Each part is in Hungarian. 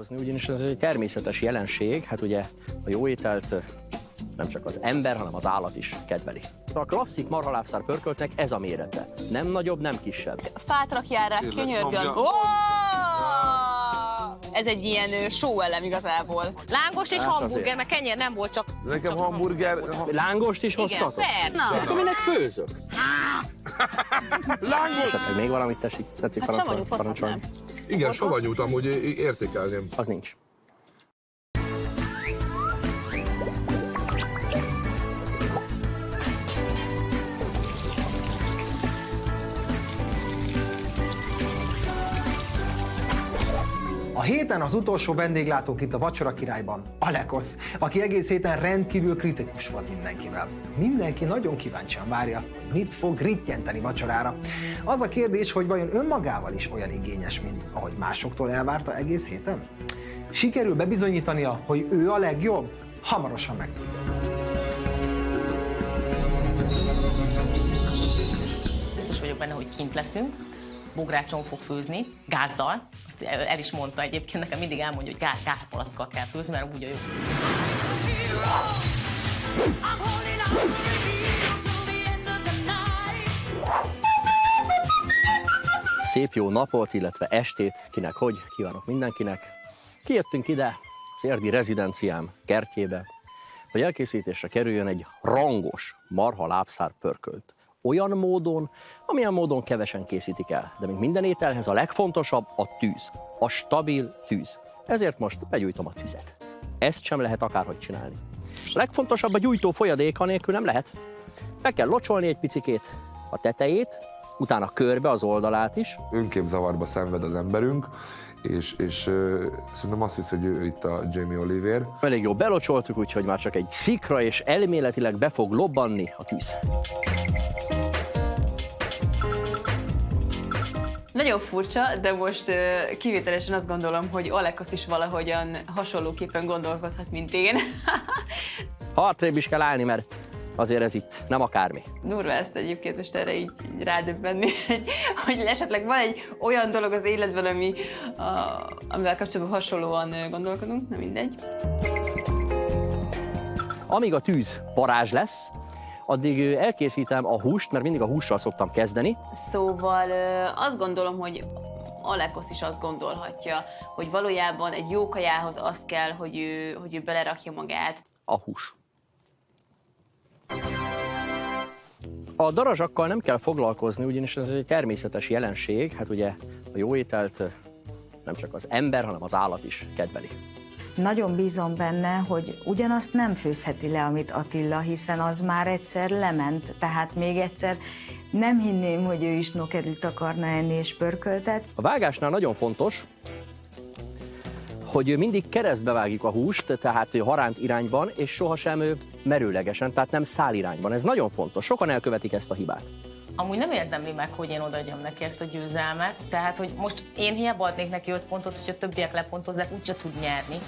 Ugyanis ez egy természetes jelenség, hát ugye a jó ételt nem csak az ember, hanem az állat is kedveli. A klasszik marhalábszár pörköltnek ez a mérete. Nem nagyobb, nem kisebb. Fát rakjál rá, könyörgöm. Ez egy ilyen show elem igazából. Lángos és hamburger, mert kenyér nem volt, csak... Nekem hamburger... Lángost is hoztatok? Igen, persze. Akkor minek főzök? Lángos! Esetleg még valamit tetszik Hát savanyút hozhatnám. Igen, savanyút amúgy értékelném. Az nincs. A héten az utolsó vendéglátónk itt a Vacsora Királyban, Alekosz, aki egész héten rendkívül kritikus volt mindenkivel. Mindenki nagyon kíváncsian várja, mit fog rittyenteni vacsorára. Az a kérdés, hogy vajon önmagával is olyan igényes, mint ahogy másoktól elvárta egész héten? Sikerül bebizonyítania, hogy ő a legjobb? Hamarosan megtudja. Biztos vagyok benne, hogy kint leszünk. Bográcson fog főzni, gázzal. Azt el is mondta egyébként, nekem mindig elmondja, hogy gázpalaszkkal kell főzni, mert úgy a jó. Szép jó napot, illetve estét, kinek hogy, kívánok mindenkinek. Kijöttünk ide az érdi rezidenciám kertjébe, hogy elkészítésre kerüljön egy rangos marha lábszár pörkölt. Olyan módon, amilyen módon kevesen készítik el. De mint minden ételhez a legfontosabb a tűz, a stabil tűz. Ezért most begyújtom a tüzet. Ezt sem lehet akárhogy csinálni. A legfontosabb a gyújtó folyadék, anélkül nem lehet. Meg kell locsolni egy picikét a tetejét, utána körbe az oldalát is. Önképzavarba szenved az emberünk, és szerintem azt hisz, hogy ő itt a Jamie Oliver. Elég jó belocsoltuk, úgyhogy már csak egy szikra, és elméletileg be fog lobbanni a tűz. Nagyon furcsa, de most kivételesen azt gondolom, hogy Alekosz is valahogyan hasonlóképpen gondolkodhat, mint én. Artrébb is kell állni, mert azért ez itt nem akármi. Durva ezt egyébként most erre így rádöbbenni, hogy esetleg van egy olyan dolog az életben, amivel kapcsolatban hasonlóan gondolkodunk, nem mindegy. Amíg a tűz parázs lesz, addig elkészítem a húst, mert mindig a hússal szoktam kezdeni. Szóval azt gondolom, hogy Alekosz is azt gondolhatja, hogy valójában egy jó kajához azt kell, hogy ő belerakja magát. A hús. A darazsakkal nem kell foglalkozni, ugyanis ez egy természetes jelenség. Hát ugye a jó ételt nem csak az ember, hanem az állat is kedveli. Nagyon bízom benne, hogy ugyanazt nem főzheti le, amit Attila, hiszen az már egyszer lement, tehát még egyszer nem hinném, hogy ő is nokedlit akarna enni és pörköltet. A vágásnál nagyon fontos, hogy mindig keresztbe vágjuk a húst, tehát haránt irányban, és sohasem merőlegesen, tehát nem szálirányban. Ez nagyon fontos. Sokan elkövetik ezt a hibát. Amúgy nem érdemli meg, hogy én odaadjam neki ezt a győzelmet, tehát hogy most én hiába adnék neki 5 pontot, hogyha a többiek lepontozzák, úgyse tud nyerni.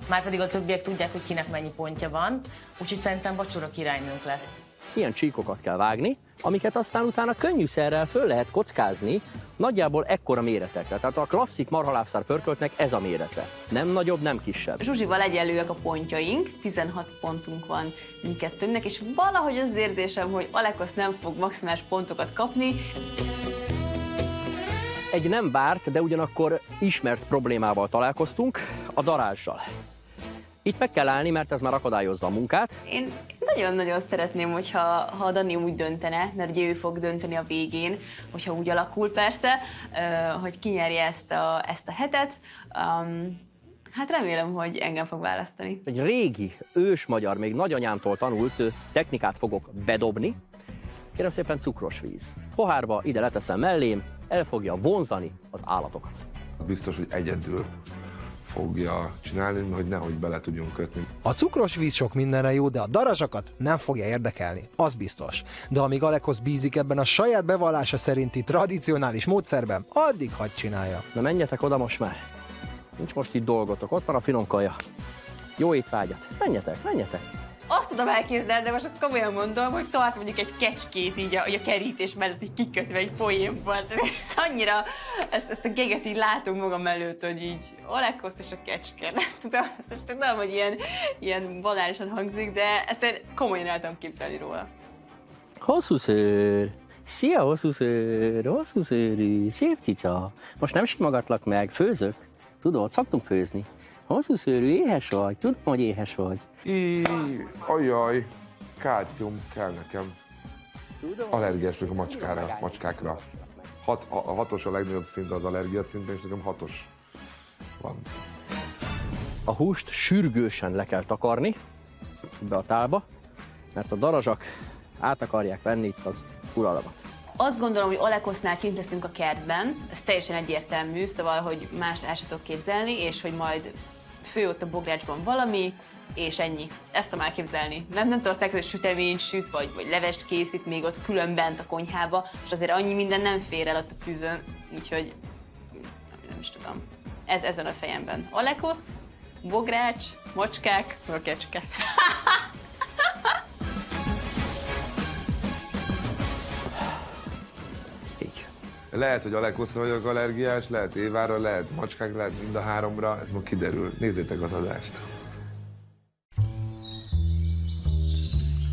Márpedig a többiek tudják, hogy kinek mennyi pontja van, úgyhogy szerintem Vacsora királynőnk lesz. Ilyen csíkokat kell vágni, amiket aztán utána könnyűszerrel föl lehet kockázni, nagyjából ekkora méretekre. Tehát a klasszik marhalábszár pörköltnek ez a mérete. Nem nagyobb, nem kisebb. Zsuzsival egyenlőek a pontjaink, 16 pontunk van mindkettőnknek, és valahogy az érzésem, hogy Alekosz nem fog maximális pontokat kapni. Egy nem várt, de ugyanakkor ismert problémával találkoztunk, a darázssal. Itt meg kell állni, mert ez már akadályozza a munkát. Én nagyon-nagyon szeretném, ha Dani úgy döntene, mert ugye ő fog dönteni a végén, hogyha úgy alakul persze, hogy kinyerje ezt a hetet. Hát remélem, hogy engem fog választani. Egy régi, ősmagyar, még nagyanyámtól tanult technikát fogok bedobni. Kérem szépen, cukros víz. Pohárba ide leteszem mellém, el fogja vonzani az állatokat. Biztos, hogy egyedül fogja csinálni, hogy nehogy bele tudjunk kötni. A cukros víz sok mindenre jó, de a darazsakat nem fogja érdekelni, az biztos. De amíg Alekosz bízik ebben a saját bevallása szerinti tradicionális módszerben, addig hadd csinálja. Na menjetek oda most már. Nincs most itt dolgotok, ott van a finom kaja. Jó étvágyat. Menjetek, menjetek. Azt azt tudom elképzelni, de most azt komolyan mondom, hogy tart mondjuk egy kecskét így a kerítés mellett így kikötve egy poénból. Ez annyira, ezt a geget így látom magam előtt, hogy így Olekosz és a kecske. Tudom, most tudom, hogy ilyen banálisan hangzik, de ezt én komolyan el tudom képzelni róla. Hosszú szőr! Szia, hosszú szőr! Hosszú szőrű! Szép cica! Most nem simogatlak meg, főzök. Tudod, szoktunk főzni. Hosszú szőrű, éhes vagy? Tudom, hogy éhes vagy. Ajaj, kálcium kell nekem. Allergiás vagyok a macskákra. A 6-os a legnagyobb szint az allergia szinten, és nekem 6-os van. A húst sürgősen le kell takarni be a tálba, mert a darazsak át akarják venni itt az uralmat. Azt gondolom, hogy Olekosznál kint leszünk a kertben, ez teljesen egyértelmű, szóval, hogy mást el sem tudok képzelni, és hogy majd fő ott a bográcsban valami, és ennyi. Ezt tudom elképzelni. Nem tudom azt hogy süteményt süt, vagy levest készít még ott külön bent a konyhába, és azért annyi minden nem fér el ott a tűzön, úgyhogy nem is tudom. Ez ezen a fejemben. Olekosz, bogrács, macskák, a kecske. Lehet, hogy Alekoszra vagyok allergiás, lehet Évára, lehet macskák, lehet mind a 3-ra, ez ma kiderül. Nézzétek az adást!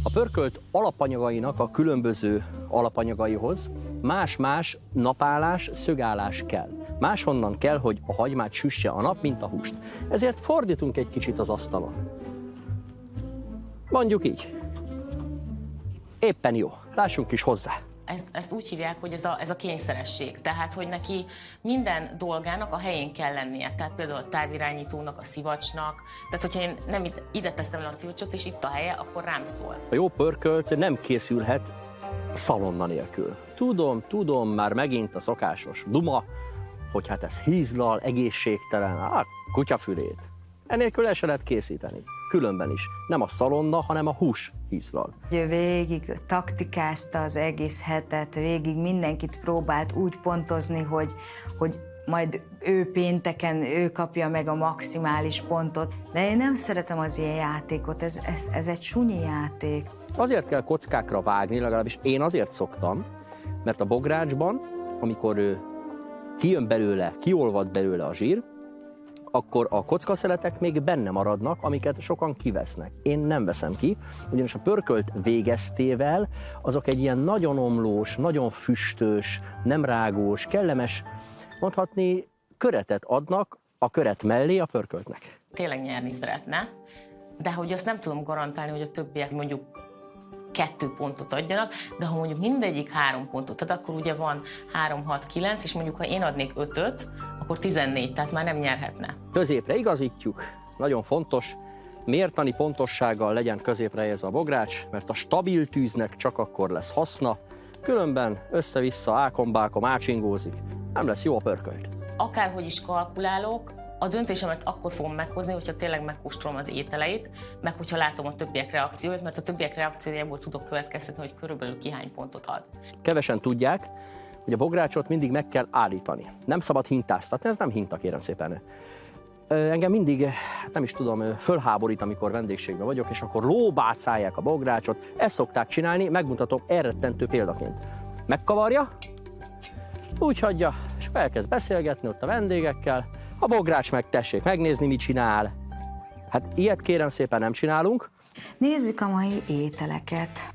A pörkölt alapanyagainak a különböző alapanyagaihoz más-más napállás, szögállás kell. Máshonnan kell, hogy a hagymát süsse a nap, mint a húst. Ezért fordítunk egy kicsit az asztalon. Mondjuk így. Éppen jó. Lássunk is hozzá. Ezt úgy hívják, hogy ez a kényszeresség. Tehát, hogy neki minden dolgának a helyén kell lennie. Tehát például a távirányítónak, a szivacsnak. Tehát, hogyha én nem ide teszem le a szivacsot, és itt a helye, akkor rám szól. A jó pörkölt nem készülhet szalonna nélkül. Tudom, már megint a szokásos duma, hogy hát ez hízlal, egészségtelen, kutyafülét. Enélkül el se lehet készíteni. Különben is. Nem a szalonna, hanem a hús hízlal. Végig taktikázta az egész hetet, végig mindenkit próbált úgy pontozni, hogy majd ő pénteken, ő kapja meg a maximális pontot. De én nem szeretem az ilyen játékot, ez egy sunyi játék. Azért kell kockákra vágni, legalábbis én azért szoktam, mert a bográcsban, amikor kijön belőle, kiolvad belőle a zsír, akkor a kockaszeletek még benne maradnak, amiket sokan kivesznek. Én nem veszem ki, ugyanis a pörkölt végeztével azok egy ilyen nagyon omlós, nagyon füstös, nem rágós, kellemes, mondhatni köretet adnak a köret mellé a pörköltnek. Tényleg nyerni szeretne, de hogy azt nem tudom garantálni, hogy a többiek mondjuk 2 pontot adjanak, de ha mondjuk mindegyik 3 pontot ad, akkor ugye van 3, 6, 9, és mondjuk ha én adnék 5-öt, akkor 14, tehát már nem nyerhetne. Középre igazítjuk, nagyon fontos, mértani pontossággal legyen középre helyezve a bogrács, mert a stabil tűznek csak akkor lesz haszna, különben össze-vissza ákombákom ácsingózik, nem lesz jó a pörkölt. Akárhogy is kalkulálok, a döntésemet akkor fogom meghozni, hogyha tényleg megkóstolom az ételeit, meg hogyha látom a többiek reakcióit, mert a többiek reakciójából tudok következtetni, hogy körülbelül ki hány pontot ad. Kevesen tudják, hogy a bográcsot mindig meg kell állítani. Nem szabad hintáztatni, ez nem hinta, kérem szépen. Engem mindig, nem is tudom, fölháborít, amikor vendégségben vagyok, és akkor lóbácálják a bográcsot. Ezt szokták csinálni, megmutatom elrettentő példaként. Megkavarja, úgy hagyja, és elkezd beszélgetni ott a vendégekkel. A bogrács meg tessék megnézni, mit csinál. Hát ilyet kérem szépen nem csinálunk. Nézzük a mai ételeket.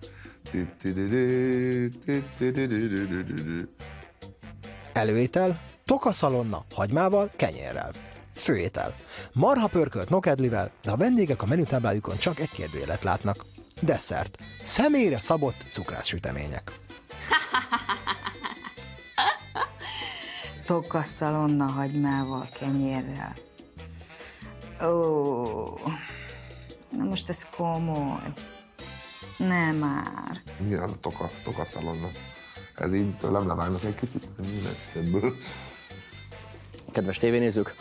Előétel, tokaszalonna, hagymával, kenyérrel. Főétel, marha pörkölt nokedlivel, de a vendégek a menütáblájukon csak egy kérdőjelet látnak. Desszert, személyre szabott cukrászsütemények. Tokaszalonna hagymával, kenyérrel. Ó, na most ez komoly. Nem már. Mi az a tokaszalonna? Ez így tőlem levágnak egy kicsit, mi lesz ebből? Kedves tévénézők,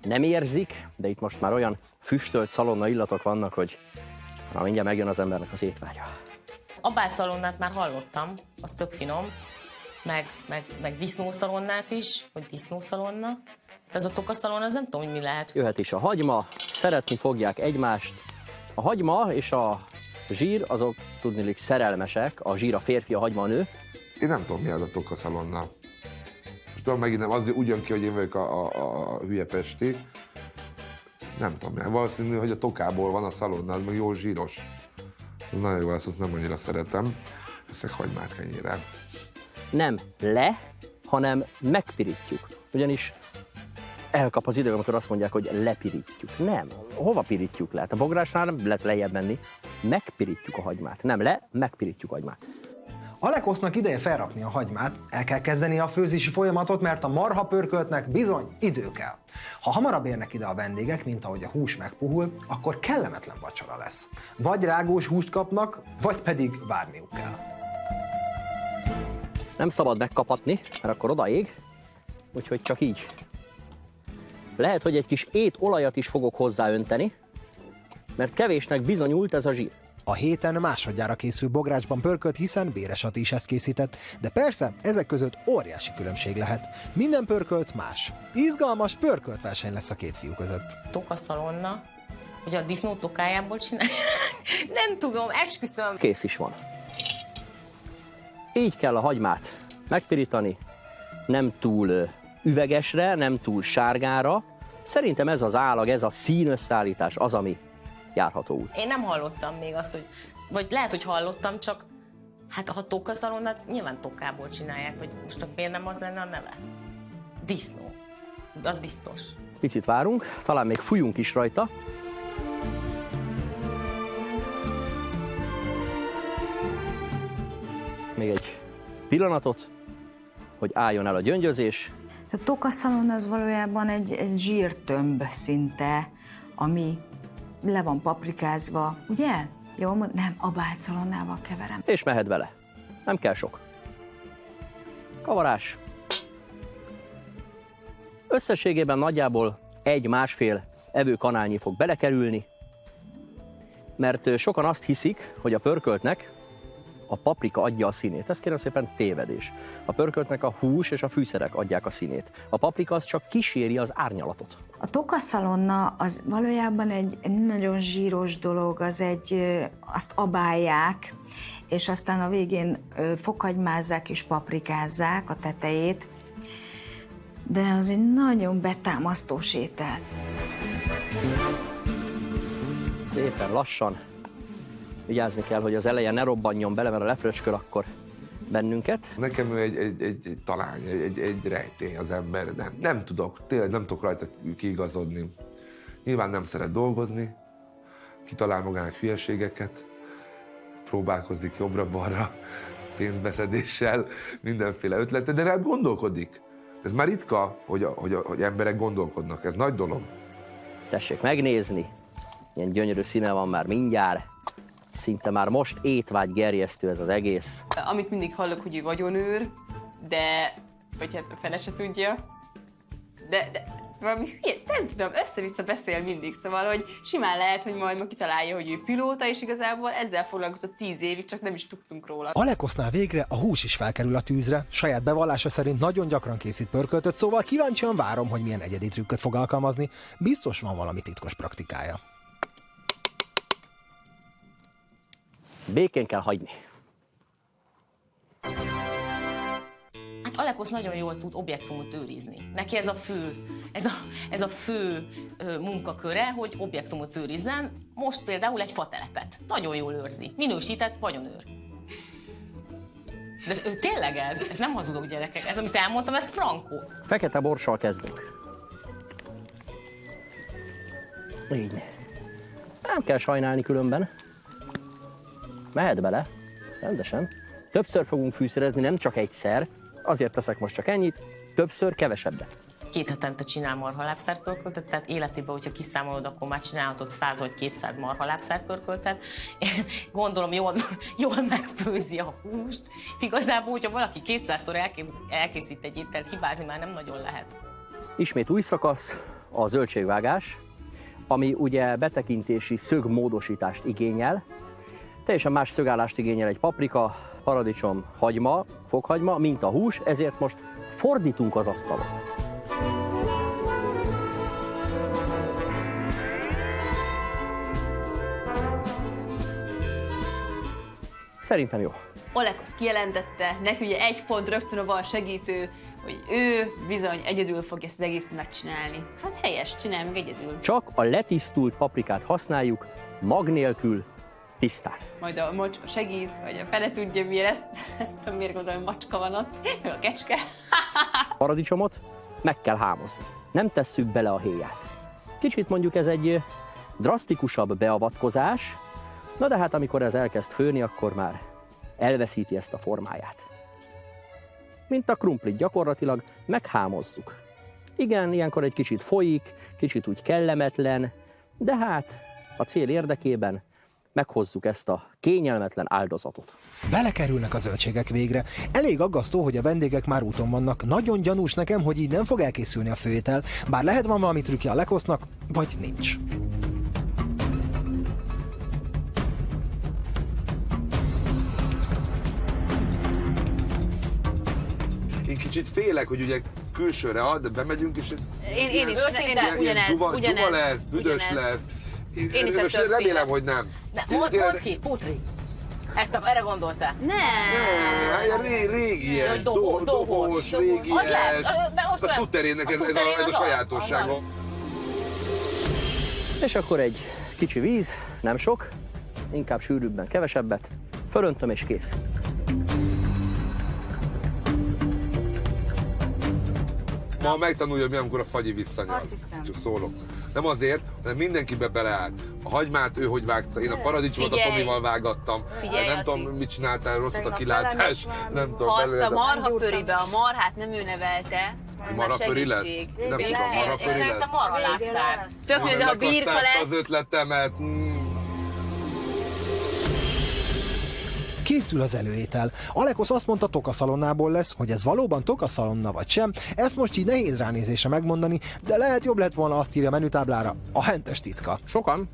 nem érzik, de itt most már olyan füstölt szalonna illatok vannak, hogy mindjárt megjön az embernek az étvágya. A bálszalonnát már hallottam, az tök finom, meg disznószalonnát is, vagy disznószalonna. De az a tokaszalonna, az nem tudom, hogy mi lehet. Jöhet is a hagyma, szeretni fogják egymást. A hagyma és a zsír, azok tudniillik szerelmesek, a zsír a férfi, a hagyma a nő. Én nem tudom, mi az a Tokaszalonna. Most tudom, megint nem, az ugyan ki, hogy én vagyok a hülye pesti. Nem tudom, milyen. Valószínű, hogy a tokából van a szalonna, az meg jó zsíros. Az nagyon jó lesz, azt nem annyira szeretem. Eszek hagymát kenyérrel. Nem le, hanem megpirítjuk. Ugyanis elkap az idő, amikor azt mondják, hogy lepirítjuk. Nem. Hova pirítjuk le? A bográsnál nem lehet lejjebb menni. Megpirítjuk a hagymát. Nem le, megpirítjuk a hagymát. Alekosznak ideje felrakni a hagymát, el kell kezdeni a főzési folyamatot, mert a marha pörköltnek bizony idő kell. Ha hamarabb érnek ide a vendégek, mint ahogy a hús megpuhul, akkor kellemetlen vacsora lesz. Vagy rágós húst kapnak, vagy pedig várniuk kell. Nem szabad megkapatni, mert akkor odaég, úgyhogy csak így. Lehet, hogy egy kis étolajat is fogok hozzáönteni, mert kevésnek bizonyult ez a zsír. A héten másodjára készül bográcsban pörkölt, hiszen Béres Ati is ezt készített. De persze, ezek között óriási különbség lehet. Minden pörkölt más. Izgalmas pörkölt verseny lesz a két fiú között. Tokaszalonna, ugye a disznó tokájából csinálják. Nem tudom, esküszöm. Kész is van. Így kell a hagymát megpirítani, nem túl üvegesre, nem túl sárgára. Szerintem ez az állag, ez a színösszállítás az, ami járható út. Én nem hallottam még azt, hogy, vagy lehet, hogy hallottam, csak hát ha tokaszalonnát nyilván tokából csinálják, vagy most miért nem az lenne a neve? Disznó. Az biztos. Picit várunk, talán még fújunk is rajta. Még egy pillanatot, hogy álljon el a gyöngyözés. A tokaszalonna az valójában egy zsírtömb szinte, ami le van paprikázva, ugye? Jól mond? Nem, abáltszalonnával keverem. És mehet bele. Nem kell sok. Kavarás. Összességében nagyjából 1-1,5 evőkanálnyi fog belekerülni, mert sokan azt hiszik, hogy a pörköltnek a paprika adja a színét. Ez kérem szépen tévedés. A pörköltnek a hús és a fűszerek adják a színét. A paprika az csak kíséri az árnyalatot. A tokaszalonna az valójában egy nagyon zsíros dolog, azt abálják, és aztán a végén fokhagymázzák és paprikázzák a tetejét, de az egy nagyon betámasztós étel. Szépen lassan. Vigyázni kell, hogy az eleje ne robbanjon bele, mert a lefröcsköl akkor bennünket. Nekem ő egy talány, egy rejtély az ember. Nem tudok, tényleg nem tudok rajta kiigazodni. Nyilván nem szeret dolgozni, kitalál magának hülyeségeket, próbálkozik jobbra-balra, pénzbeszedéssel, mindenféle ötletet, de nem gondolkodik. Ez már ritka, hogy emberek gondolkodnak, ez nagy dolog. Tessék megnézni, ilyen gyönyörű színe van már mindjárt. Szinte már most étvágy gerjesztő ez az egész. Amit mindig hallok, hogy ő vagyonőr, de, vagy hát a fele se tudja, de valami hülye, nem tudom, össze-vissza beszél mindig, szóval, hogy simán lehet, hogy majd kitalálja, hogy ő pilóta, és igazából ezzel foglalkozott 10 évig, csak nem is tudtunk róla. Alekosznál végre a hús is felkerül a tűzre, saját bevallása szerint nagyon gyakran készít pörköltöt, szóval kíváncsian várom, hogy milyen egyedi trükköt fog alkalmazni. Biztos van valami titkos praktikája. Békén kell hagyni. Hát Alekosz nagyon jól tud objektumot őrizni. Neki ez a fő munkaköre, hogy objektumot őrizzen. Most például egy fatelepet. Nagyon jól őrzi. Minősített vagyonőr. De ő tényleg ez nem hazudok, gyerekek. Ez, amit elmondtam, ez frankó. Fekete borssal kezdünk. Így. Nem kell sajnálni különben. Mehet bele, rendesen. Többször fogunk fűszerezni, nem csak egyszer. Azért teszek most csak ennyit, többször kevesebbet. 2 hetente csinál marhalábszárpörköltet, tehát életében, hogyha kiszámolod, akkor már csinálhatod 100 vagy 200 marhalábszárpörköltet. Gondolom, jól megfőzi a húst. Igazából, hogyha valaki 200-szor elkészít egy ételt, hibázni már nem nagyon lehet. Ismét új szakasz, a zöldségvágás, ami ugye betekintési szögmódosítást igényel. Teljesen más szögállást igényel egy paprika, paradicsom, hagyma, fokhagyma, mint a hús, ezért most fordítunk az asztalon. Szerintem jó. Olekosz kijelentette, neki ugye 1 pont rögtön a bal segítő, hogy ő bizony egyedül fogja ezt az egészet megcsinálni. Hát helyes, csinálj meg egyedül. Csak a letisztult paprikát használjuk, mag nélkül, tisztán. Majd a macska segít, vagy a fele tudja miért ezt, nem tudom miért gondolom, hogy macska van ott, meg a kecske. Paradicsomot meg kell hámozni. Nem tesszük bele a héját. Kicsit mondjuk ez egy drasztikusabb beavatkozás, na de hát amikor ez elkezd főni, akkor már elveszíti ezt a formáját. Mint a krumplit gyakorlatilag meghámozzuk. Igen, ilyenkor egy kicsit folyik, kicsit úgy kellemetlen, de hát a cél érdekében meghozzuk ezt a kényelmetlen áldozatot. Belekerülnek a zöldségek végre. Elég aggasztó, hogy a vendégek már úton vannak. Nagyon gyanús nekem, hogy így nem fog elkészülni a főétel, bár lehet van valami trükkje a Lekosznak, vagy nincs. Én kicsit félek, hogy ugye külsőre ad, de bemegyünk, és Én is, ilyen dzsuva lesz, büdös lesz. Én is most ettől remélem, félek. hogy nem. Mondd ki, putri. Erre gondoltál? Régies, Dobos. dobos, régies. Az lesz. A szutterénnek ez a sajátossága. És akkor egy kicsi víz, nem sok, inkább sűrűbben kevesebbet, fölöntöm és kész. Ma megtanulja, mi amikor a fagyi visszanyal. Azt hiszem. Csak szólok. Nem azért, hanem mindenkibe beleállt. A hagymát ő hogy vágta, én a paradicsomot a Figyelj. Tomival vágattam. Figyelj, Nem Ati. tudom, mit csináltál, rossz a kilátás. Nem tudom, Ha azt a belőle. marhapöribe a marhát nem ő nevelte, az már Marhapöri lesz? segítség. Nem tudom, marhapöri lesz. Szerintem marhalásszár. Tök mindegy, de ha birka Megkasztázta az lesz, ötletemet. Készül az előétel. Alekosz azt mondta, tokaszalonnából lesz, hogy ez valóban tokaszalonna vagy sem, ezt most így nehéz ránézésre megmondani, de jobb lett volna, azt írja a menütáblára, a hentes titka. Sokan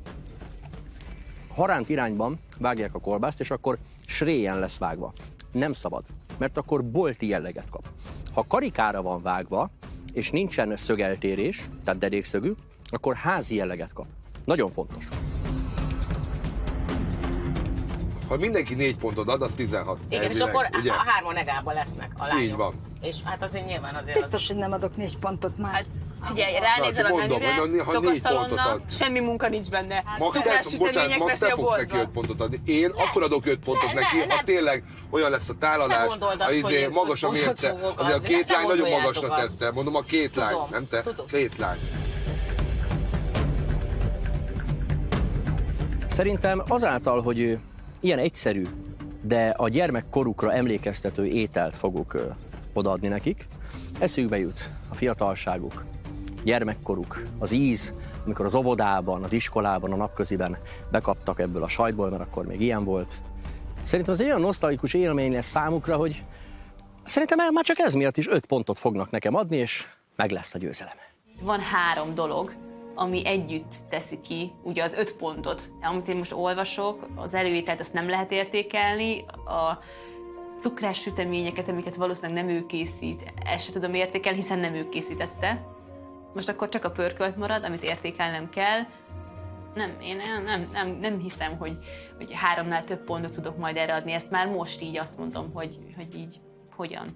haránt irányban vágják a kolbászt, és akkor sréjen lesz vágva. Nem szabad, mert akkor bolti jelleget kap. Ha karikára van vágva, és nincsen szögeltérés, tehát derékszögű, akkor házi jelleget kap. Nagyon fontos. Ha mindenki 4 pontot ad, az 16. Igen, és elvileg, akkor ugye? a 3 negában lesznek a lányok. Így van. És hát azért nyilván azért Biztos, hogy nem adok 4 pontot már. hát figyelj, ránézel a mondom, menüre, hogy ha 4 pontot tokaszalonna, ad. semmi munka nincs benne. Max, Cukrás bocsánat, sütemények Max, veszi te a fogsz neki 5 boltba. pontot adni. Én akkor adok 5 pontot neki, ha tényleg olyan lesz a Ne tálalás, gondold azt, hogy én magas a 5 pontot mérce. fogok Azért a adni. 2 Ne lány nagyon gondoljátok magasra azt. tette. Mondom, a 2 lány, Tudom, nem te? tudom. 2 lány. Szerintem azáltal, hogy ilyen egyszerű, de a gyermekkorukra emlékeztető ételt fogok odaadni nekik, eszükbe jut a fiatalságuk, gyermekkoruk, az íz, amikor az óvodában, az iskolában, a napköziben bekaptak ebből a sajtból, mert akkor még ilyen volt. Szerintem ez egy olyan nosztalgikus élmény lesz számukra, hogy szerintem már csak ez miatt is 5 pontot fognak nekem adni, és meg lesz a győzelem. Van 3 dolog, ami együtt teszi ki ugye az 5 pontot. Amit én most olvasok, az előételt azt nem lehet értékelni, a cukrás süteményeket, amiket valószínűleg nem ő készít, ezt se tudom értékelni, hiszen nem ő készítette. Most akkor csak a pörkölt marad, amit értékelnem kell. Nem hiszem, hogy 3-nál több pontot tudok majd erre adni. Ezt már most így azt mondom, hogy így hogyan.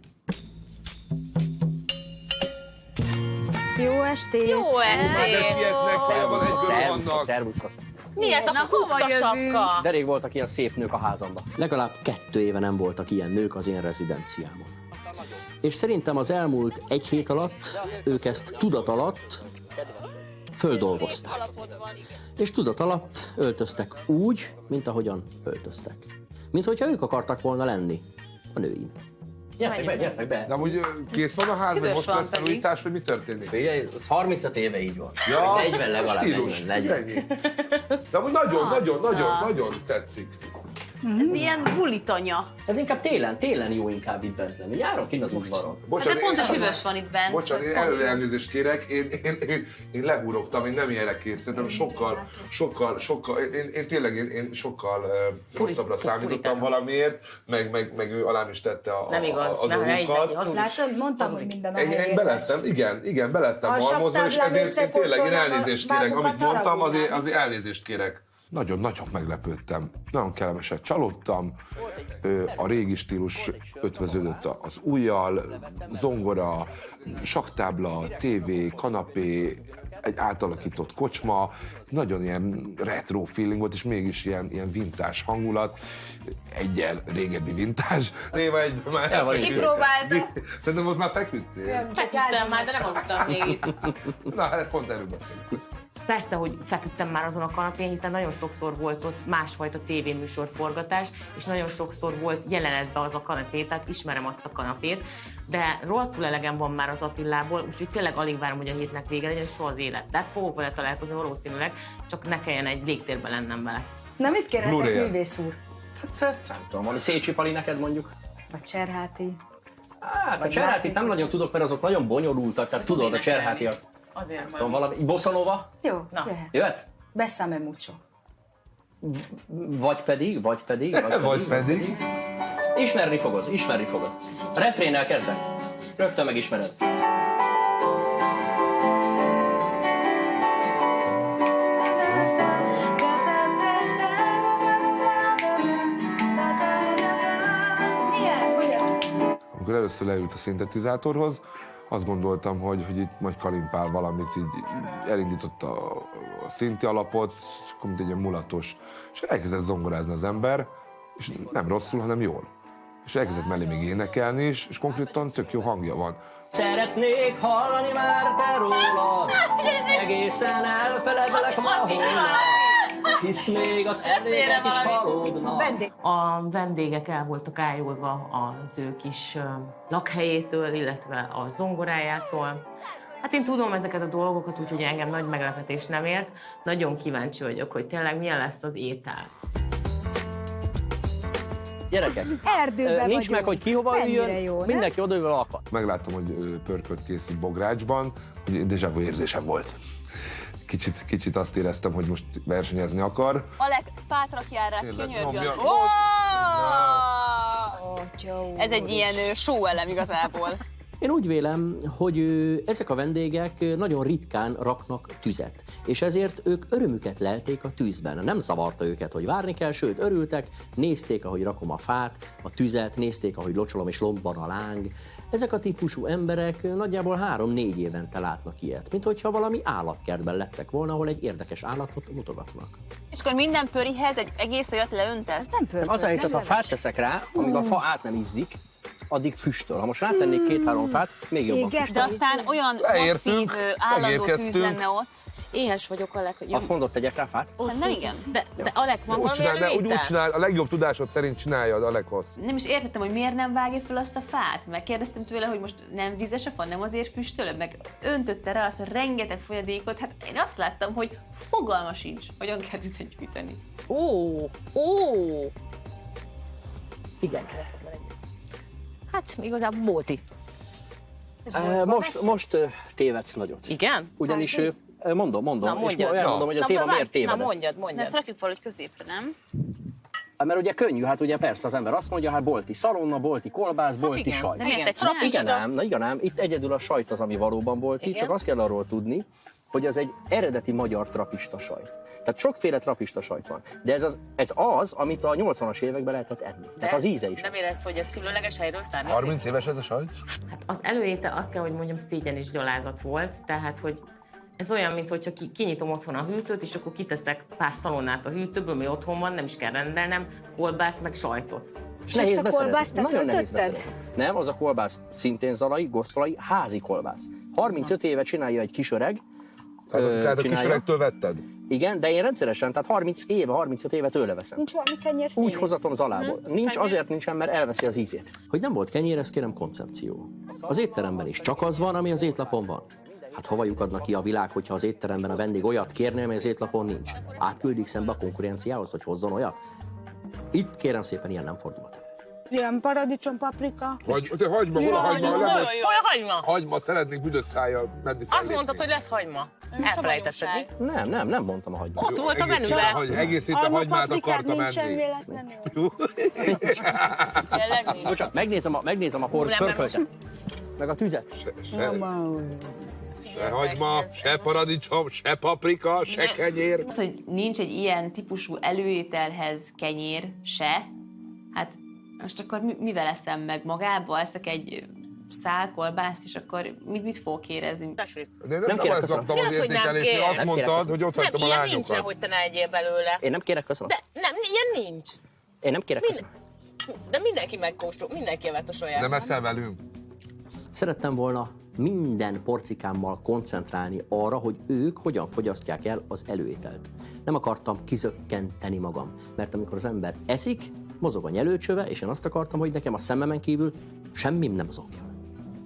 Jó estét! Jó De estét! sietnek, szóval egyből Szervusztok, vannak. szervusztok. Mi ez a kukta sapka? De rég voltak ilyen szép nők a házamban. Legalább 2 éve nem voltak ilyen nők az én rezidenciámon. És szerintem az elmúlt 1 hét alatt ők ezt tudat alatt földolgozták. És tudat alatt öltöztek úgy, mint ahogyan öltöztek. Mint hogyha ők akartak volna lenni a nőim. Gyertek be! De amúgy kész van a ház, vagy Hűvös most van lesz pedig. felújítás, vagy mi történik? Figyelj, ez 35 éve így van. Ja, 40 legalább. stílus, 40. ennyi. De amúgy nagyon tetszik. Ez ilyen bulitanya. Ez inkább télen jó inkább itt bent lenni. Nyáron kint az udvaron. Hát de pont a hűvös van itt bent. Bocsánat, én előre elnézést kérek, én legúrogtam, én nem ilyenre készültem, sokkal, én tényleg én sokkal rosszabbra számítottam valamiért, meg ő alám is tette a Nem igaz, a nem, ne így neki, dolgokat. az Látod, mondtam, hogy minden a Én helyén belettem, lesz. igen, belettem A halmozva, és saptáblán ezért én tényleg én összekocolnak, elnézést kérek, magukat amit mondtam, haragudnának. azért elnézést kérek. nagyon meglepődtem. Nagyon kellemeset csalódtam. A régi stílus ötvöződött az újjal, zongora, sakktábla, tévé, kanapé, egy átalakított kocsma, nagyon ilyen retro feeling volt, és mégis ilyen vintage hangulat, egyen régebbi vintage. Néma egy már Kipróbálta. Szerintem most már feküdtél. Feküdtem már, de nem aludtam még itt. Na, hát pont erről beszélünk. Persze, hogy feküdtem már azon a kanapén, hiszen nagyon sokszor volt ott másfajta tévéműsor forgatás, és nagyon sokszor volt jelenetbe az a kanapé, tehát ismerem azt a kanapét, de rohadtul elegem van már az Attilából, úgyhogy tényleg alig várom, hogy a hétnek vége legyen, és soha az élet. Tehát fogok vele találkozni valószínűleg, csak ne kelljen egy légtérben lennem vele. Na mit kérhetek, művész úr? Nem tudom, valami Szécsi Pali neked mondjuk? Vagy Cserháti? Hát a Cserhátit nem nagyon tudok, mert azok nagyon bonyolultak, tehát tudod, a Cserhátiak. Azért Tudom, valami Bossa Nova? Jó, Na. jöhet. Jöhet? Bessame mucho. Vagy pedig. Ismerni fogod. A refrénnel kezdek. Rögtön megismered. Amikor először leült a szintetizátorhoz, azt gondoltam, hogy itt majd kalimpál valamit, így elindította a szinti alapot, és akkor mint egy ilyen mulatos. És elkezdett zongorázni az ember, és nem rosszul, hanem jól. És elkezdett mellé még énekelni is, és konkrétan tök jó hangja van. Szeretnék hallani már te rólad, egészen elfeledlek ma holnap, hisz még az emlékek is halódnak. A vendégek el voltak ájulva az ő kis lakhelyétől, illetve a zongorájától. Hát én tudom ezeket a dolgokat, úgyhogy engem nagy meglepetés nem ért. Nagyon kíváncsi vagyok, hogy tényleg milyen lesz az étel. Gyerekek, Erdőben nincs meg, hogy ki hova üljön, jó, mindenki odaül akar. Megláttam, hogy pörkölt készült Bográcsban, hogy déjà vu érzésem volt. Kicsit azt éreztem, hogy most versenyezni akar. Alek, fát rakjál rá, könyörgöm. Ez egy ilyen show elem igazából. Én úgy vélem, hogy ezek a vendégek nagyon ritkán raknak tüzet, és ezért ők örömüket lelték a tűzben. Nem zavarta őket, hogy várni kell, sőt örültek, nézték, ahogy rakom a fát, a tüzet, nézték, ahogy locsolom és lomban a láng. Ezek a típusú emberek nagyjából 3-4 évente látnak ilyet, mint hogyha valami állatkertben lettek volna, ahol egy érdekes állatot mutogatnak. És akkor minden pörihez egy egész olyat leöntesz? Nem pörkölt. Az a helyzet, ha fát teszek rá, amíg a fa át nem izzik, addig füstöl. Ha most rátennék 2-3 fát, még jobban füstöl. De aztán olyan masszív, állandó tűz lenne ott. Éhes vagyok, Alek, hogy Azt mondod, tegyek rá fát? Szerintem igen. De Alek, van valami Úgy csinál, a legjobb tudásod szerint csinálja a Alekhoz. Nem is értettem, hogy miért nem vágja fel azt a fát. Megkérdeztem tőle, hogy most nem vizes a fa, nem azért füstöl, meg öntötte rá azt a rengeteg folyadékot. Hát én azt láttam, hogy fogalma sincs, hogyan kell tüzet gyűjteni. Igen. Hát igazából Bóti. Most tévedsz nagyot. Igen? Ugyanis mondom, Na, és mondjad. elmondom, hogy az Éva miért Na tévedett. mondjad. De ezt rakjuk valahogy középre, nem? Mert ugye könnyű, hát ugye persze az ember azt mondja, hát bolti szalonna, bolti kolbász, bolti igen, sajt. De miért te csinálsz? Igen ám, itt egyedül a sajt az, ami valóban bolti, Igen. csak azt kell arról tudni, hogy ez egy eredeti magyar trapista sajt. Tehát sokféle trapista sajt van, de ez az, amit a 80-as években lehetett enni. Tehát az íze is Nem az. érez, hogy ez különleges helyről származik? 30 éves ez a sajt? Hát az előétel azt kell, hogy mondjam, szégyen és gyalázat volt, tehát hogy ez olyan, mintha kinyitom otthon a hűtőt, és akkor kiteszek pár szalonnát a hűtőből, ami otthon van, nem is kell rendelnem, kolbászt, meg sajtot. És nehéz ezt a kolbászt beszerezni. te Nagyon nehéz töltötted? beszerezni. Nem, az a kolbász szintén zalai, gosztolai, házi kolbász. 35 éve csinálja egy kisöreg. Tehát a csinálja. kisöregtől vetted? Igen, de én rendszeresen, tehát 35 éve tőle veszem. Nincs valami kenyér Úgy hozatom Zalából. Nincs, azért nincsen, mert elveszi az ízét. Hogy nem volt kenyér, ez kérem koncepció. Az étteremben is csak az van, ami az étlapon van. Hát hova lyukadnak ki a világ, hogyha az étteremben a vendég olyat kérne, ami az étlapon nincs? Átküldik szembe a konkurenciához, hogy hozzon olyat? Itt kérem szépen ilyen nem fordulhat. Ilyen paradicsom, paprika. Te hagyma, hol a hagyma? Nagyon jó. Hol a hagyma? Hagyma, szeretnék büdös szájjal menni Azt fellépni. mondtad, hogy lesz hagyma. Elfelejtetted, mi? Nem mondtam a hagymát. Ott volt a Egész menüben. héten egész héten hagymát akartam enni. véletlenül. Tényleg nincs. Bocsánat, megnézem a nem, pörköltet. Meg a tüzet. Se hagyma, se paradicsom, se paprika, se kenyér. Az, hogy nincs egy ilyen típusú előételhez kenyér se, hát most akkor mivel eszem meg magába? Eszek egy szál kolbászt, és akkor mit fogok érezni? De Nem kérek, ezt kaptam Mi az az, hogy nem értékelést, kérsz? azt mondtad, hogy ott Nem, hagytam a ilyen nincsen, lányokat. hogy te ne egyél belőle. Én nem kérek, köszönöm. De nem, ilyen nincs. Én nem kérek, köszönöm. De mindenki megkóstol, mindenki evett a saját. Nem eszel velünk? Szerettem volna minden porcikámmal koncentrálni arra, hogy ők hogyan fogyasztják el az előételt. Nem akartam kizökkenteni magam, mert amikor az ember eszik, mozog a nyelőcsöve, és én azt akartam, hogy nekem a szememen kívül semmim nem mozogjon.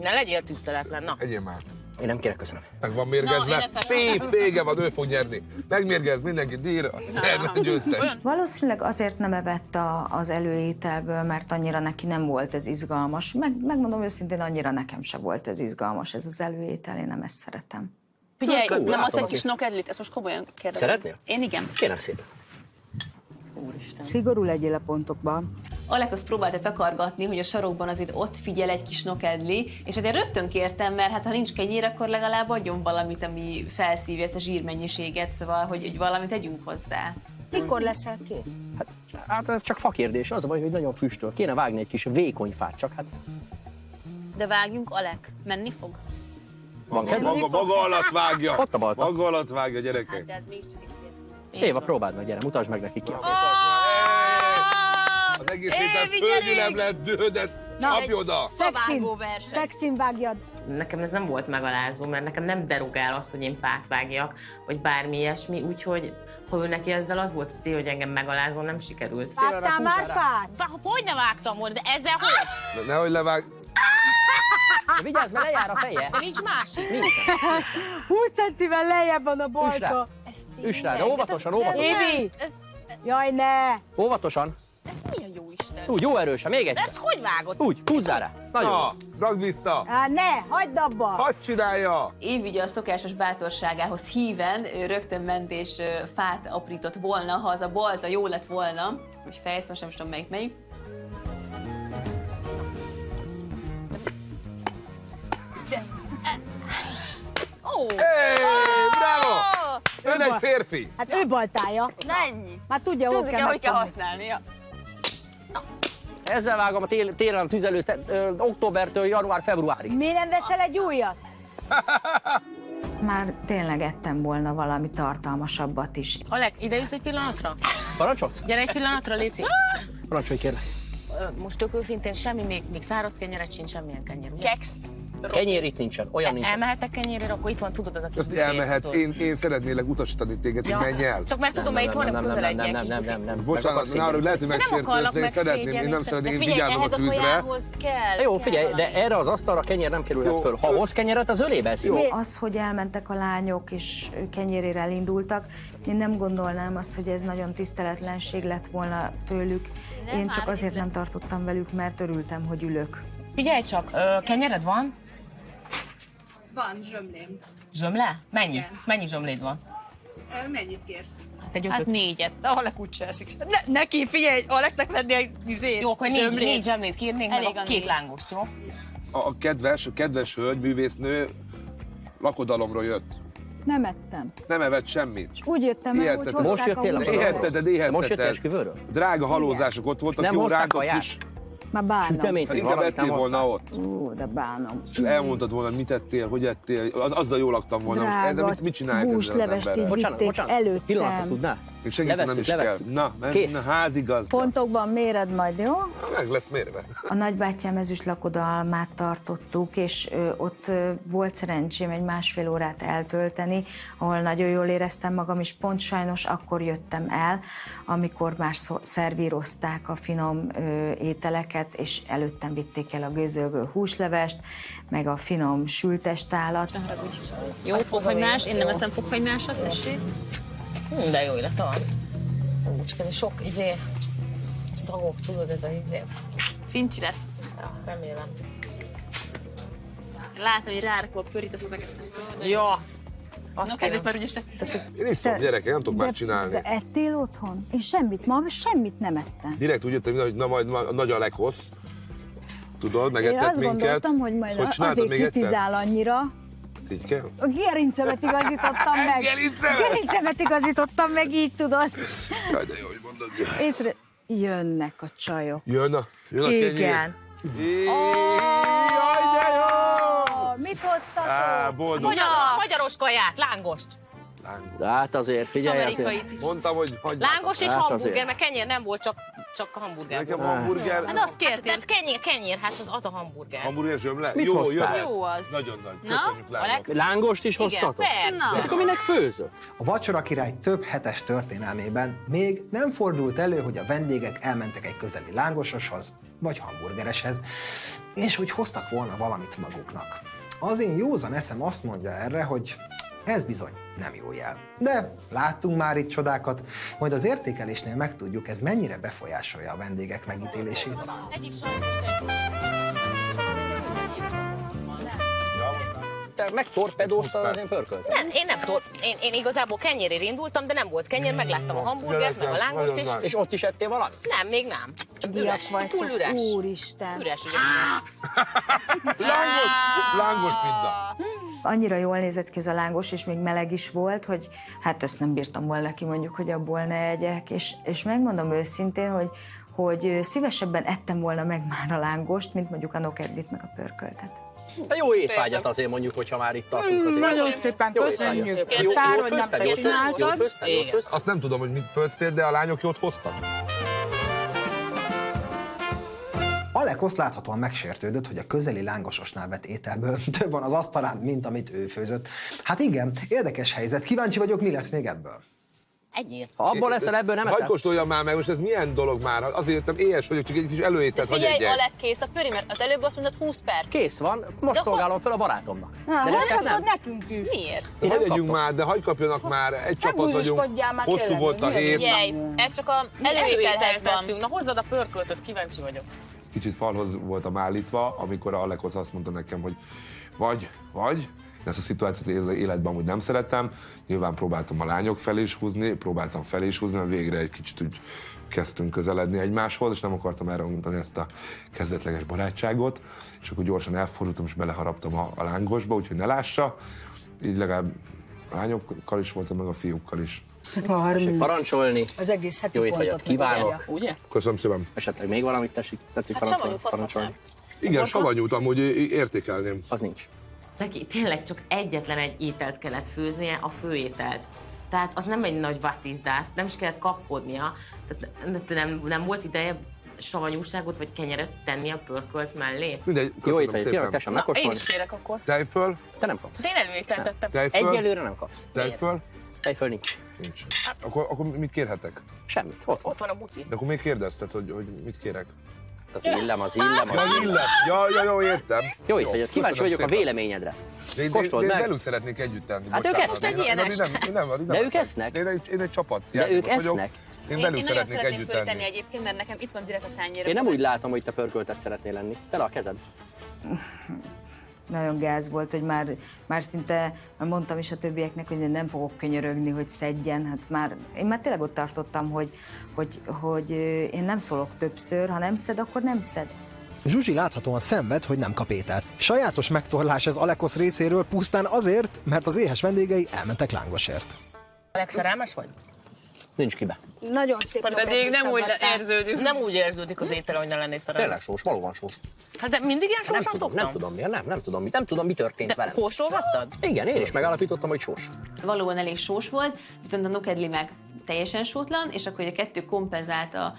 Ne legyél tiszteletlen, na. Egyél már. Én nem kérek, köszönöm. Meg van Na, mérgezve? én ezt Szép, vége van, ő fog nyerni. Megmérgez mindenki, díjra. Nem győztes. Valószínűleg azért nem evett az előételből, mert annyira neki nem volt ez izgalmas. Megmondom őszintén, annyira nekem se volt ez izgalmas, ez az előétel, én nem ezt szeretem. Figyelj, nem látom, adsz egy aki- kis nokedlit? Ezt most komolyan kérdezem. Szeretnél? Én igen. Kérem szépen. Szigorú legyél a pontokban. Alek azt próbálta takargatni, hogy a sarokban azért ott figyel egy kis nokedli, és hát én rögtön kértem, mert hát ha nincs kenyér, akkor legalább adjon valamit, ami felszívja ezt a zsírmennyiséget, szóval, hogy valamit tegyünk hozzá. Mikor leszel kész? Hát ez csak fakérdés, az a baj, hogy nagyon füstöl. Kéne vágni egy kis vékony fát, csak hát De vágjunk, Alek, menni fog? van kedve? Maga alatt vágja. Ott a balta. Maga alatt vágja, gyerekek. De ez mégiscsak egy fél. Éva, próbáld meg, gyere, mutasd meg neki ki. Az egész héten földülem lett, dühödet, csapj oda! Szabágó verseny. Szexin vágjad. Nekem ez nem volt megalázó, mert nekem nem derogál az, hogy én pát vágjak, vagy bármi ilyesmi, úgyhogy ha ő neki ezzel az volt a cél, hogy engem megalázó, nem sikerült. Vágtál már fát? Hogy ne vágtam volna, de ezzel hogy? Nehogy levág. Vigyázz, mert lejár a feje. De nincs másik. Nincs. 20 centivel lejjebb van a Üss rá. balta. Üss rá, de óvatosan, óvatosan. Évi! Jaj, ne! Óvatosan. Ez milyen jó Isten? Úgy, jó erősen, még egyszer. Ez hogy vágod? Úgy, húzzál rá. Nagyon jó. Na, ragd vissza! Á, ne, hagyd abba! Hadd csinálja! Év ugye a szokásos bátorságához híven ő rögtön ment és fát aprított volna, ha az a balta jó lett volna, vagy fejsz, most nem tudom melyik. Hey, bravo! Ön egy férfi! Hát ő baltája. Ennyi. Már tudja, hol Tudni kell, hogy kell megfogni. használnia. Ezzel vágom a télen a tüzelő októbertől január-februárig. Miért nem veszel egy újat? Már tényleg ettem volna valami tartalmasabbat is. Alek, ide jössz egy pillanatra? Parancsolsz? Gyere egy pillanatra, Léci. Parancsolj, kérlek. Most tök őszintén semmi, még száraz kenyeret sincs, semmilyen kenyér, ugye? Keksz. Kenyér itt nincsen, olyan nincsen. Elmehetek kenyérre, akkor itt van, tudod, az a kis Azt büfé, elmehetsz, tudod. én szeretnélek utasítani téged, hogy menj el. Csak mert tudom, mert itt van közel egy ilyen kis büfé. nem. Bocsánat, nálam lehet, hogy De nem akarlak megsértődsz, de én szeretném, én nem megszégyeníteni. szeretném, én De figyelj, vigyázom a ehhez a tűzre. kajához kell. Jó, kell figyelj, de valami. erre az asztalra kenyér nem kerülhet Jó. föl. Ha hoz kenyeret, az ölébe eszik. Az, hogy elmentek a lányok és kenyérére elindultak, én nem gondolnám azt, hogy ez nagyon tiszteletlenség lett volna tőlük. Én csak azért nem tartottam velük, mert örültem, hogy ülök. Figyelj csak, kenyered van? Van, zsömlém. Zsömle? Mennyi? Igen. Mennyi zsömléd van? Mennyit kérsz? Hát egy Hát ötöt. 4-et. De Alek úgy se eszik. Neki, figyelj, Aleknek venni egy vizét. Jó, akkor négy zsömlét kérnénk, meg Elég a a 2 négy. lángost, jó? A kedves hölgy, művésznő lakodalomról jött. Nem ettem. Nem evett semmit. Úgy jöttem el, hogy Éhezteted. hozták Most jöttél a a húsot. Éhezteted, Most jöttél éhezteted. esküvőről? Drága halózások ott voltak, Nem jó hozták rántott kaját? kis. Már bánom. Süteményt, Hát vagy inkább valamit nem ettél volna hoztál? ott. De bánom. És elmondtad volna, mit ettél, hogy ettél, azzal jól laktam volna. Ezzel Drága mit csinálják ezzel az húslevest emberrel? így Bocsánat, vitték bocsánat. Pillanatra előttem. tudnál? Még segíteni nem is kell. Levesszük. Na, Kész. na házigazda. Pontokban méred majd, jó? Meg lesz mérve. A nagybátyám ezüst lakodalmát tartottuk, és ott volt szerencsém egy 1,5 órát eltölteni, ahol nagyon jól éreztem magam, és pont sajnos akkor jöttem el, amikor már szervírozták a finom ételeket, és előttem vitték el a gőzölgő húslevest, meg a finom sültestálat. Jó, fokhagymás, én nem eszem fokhagymásat, tessék. De jó illata van. Csak ez a sok szagok, tudod, ez a Fincsi lesz. Ja, remélem. Látom, hogy rárakom a pörit, azt megeszem. Ja. Azt Na, kell. kedves, már úgyis Én iszom, gyerekek, nem tudok már csinálni. De ettél otthon? Én semmit nem ettem. Direkt úgy jöttem, hogy na majd a nagy Alek hoz. Tudod, Én megetett azt minket. gondoltam, hogy majd Hogy csináltad azért még egyszer? kitizál annyira, Így kell? A gerincemet igazítottam meg. Gerincemet igazítottam meg, így tudod. Jaj, de jó, hogy mondod. Észre... Jönnek a csajok. Jön a kenyér. Igen. Jaj, de jó! Mit hoztatok? Boldog. Magyaros kaját, lángost. Hát azért, figyelj azért. Mondtam, hogy hagyd. Lángos és Hát hamburger, azért. mert kenyér nem volt, csak a hamburger. Nekem hamburger. Hát azt kértél. Tehát kenyér, hát az a hamburger. Hamburger zsömle? Mit Jó, hoztál? Jó az. Nagyon nagy. Na? Köszönjük, lányok. Lángost is Igen, hoztatok? persze. Hát akkor minek főzök? A Vacsora Király több hetes történelmében még nem fordult elő, hogy a vendégek elmentek egy közeli lángososhoz, vagy hamburgereshez, és hogy hoztak volna valamit maguknak. Az én józan eszem azt mondja erre, hogy ez bizony nem jó jel. De láttunk már itt csodákat, majd az értékelésnél megtudjuk, ez mennyire befolyásolja a vendégek megítélését. Egyik sajtos Te megtorpedóztad az én pörköltet? Nem, én igazából kenyérért indultam, de nem volt kenyér, megláttam a hamburgert, meg a lángost is. És ott is ettél valamit? Nem, még nem. Csak Diak üres, vagytok, túl üres. Úristen. Üres, ugye? Lángos pizza. Annyira jól nézett ki ez a lángos, és még meleg is volt, hogy hát ezt nem bírtam volna ki mondjuk, hogy abból ne egyek. És megmondom őszintén, hogy szívesebben ettem volna meg már a lángost, mint mondjuk a nokerdit meg a pörköltet. Jó étvágyat azért mondjuk, hogyha már itt tartunk azért. Nagyon szépen Jó köszönjük. étvágyat. Kár, hogy nem főzted, te jól főzted, csináltad. jól főzted, jól főzted? Azt nem tudom, hogy mit főztél, de a lányok jót hoztak. Alekosz láthatóan megsértődött, hogy a közeli lángososnál vett ételből több van az asztalán, mint amit ő főzött. Hát igen, érdekes helyzet. Kíváncsi vagyok, mi lesz még ebből. Ennyi. Ha abból leszel, ebből nem Hadd eszel. kóstoljam már meg, most ez milyen dolog már? Azért jöttem, éhes vagyok, csak egy kis előételt hagy Figyelj, egyek. Alek, kész a pöri, mert az előbb azt mondod 20 perc. Kész van, most De szolgálom fel a barátomnak. Na, De hát neked nem nem. nekünk is. Miért? Ti nem Hagy együnk kaptok. már, de hagy kapjanak már, egy csapat vagyunk. búzsiskodjál már Hosszú tényleg, volt a hogy hét. Figyelj, ez csak a előételhez Előételhez van. vettünk. Na hozzad a pörköltöt, kíváncsi vagyok. Kicsit falhoz voltam állítva, amikor a Alekosz azt mondta nekem, hogy vagy, ezt a szituációt az életben amúgy nem szeretem, nyilván próbáltam a lányok felé is húzni, mert végre egy kicsit úgy kezdtünk közeledni egymáshoz, és nem akartam elrontani ezt a kezdetleges barátságot, és akkor gyorsan elfordultam, és beleharaptam a lángosba, úgyhogy ne lássa, így legalább a lányokkal is voltam, meg a fiúkkal is. Tessék parancsolni. Az egész heti Jó étvágyat pontot kívánok. Ugye? Köszönöm szépen. Esetleg még valamit tetszik Hát parancsolni? savanyút hozhatnám. Igen, savanyút amúgy értékelném. Az nincs. Neki tényleg csak egyetlen egy ételt kellett főznie, a főételt. Tehát az nem egy nagy vasszizdász, nem is kellett kapkodnia. Tehát nem volt ideje savanyúságot vagy kenyeret tenni a pörkölt mellé. Mindegy, Jó köszönöm étvágyat kívánok, szépen. tessék Na, én megkóstolni. is kérek akkor. Tejföl, Te nem kapsz. De én előételt tettem. tejföl, Egyelőre nem kapsz. tejföl. Tejföl nincs. Nincs. Akkor mit kérhetek? Semmit. Ott van. Ott van a buci. De akkor még kérdezted, hogy mit kérek? Az illem, az illem. Ja, Az... illet. Jó, értem. Jó étvágyat, kíváncsi köszönöm vagyok a szépen. véleményedre. Én Kóstold meg. velük szeretnék együtt tenni. Hát ők bocsánat. esznek. Most egy ilyen este. Nem De ők eszek. esznek? Én egy csapat. De ők játékos vagyok. esznek. Én Én velük nagyon szeretnék szeretném együtt pöri tenni tenni. egyébként, mert nekem itt van direkt a tányér. Én nem úgy látom, hogy te pörköltet szeretnél lenni. Tele a kezed. Nagyon gáz volt, hogy már szinte mondtam is a többieknek, hogy én nem fogok könyörögni, hogy szedjen. Hát én már tényleg ott tartottam, hogy én nem szólok többször, ha nem szed, akkor nem szed. Zsuzsi láthatóan szenved, hogy nem kap ételt. Sajátos megtorlás ez Alekosz részéről pusztán azért, mert az éhes vendégei elmentek lángosért. Alex, szerelmes vagy? Nincs kibe. Nagyon szép Pedig nem úgy érződünk. Nem úgy érződik az étel, hogy ne lennél szerelmes. Tényleg sós, valóban sós. Hát de mindig ilyen sósan szoktam. Nem tudom miért, nem tudom, mi történt De velem. kóstolgattad? Igen, én is megállapítottam, hogy sós. Valóban elég sós volt, viszont a nokedli meg teljesen sótlan, és akkor a kettő kompenzálta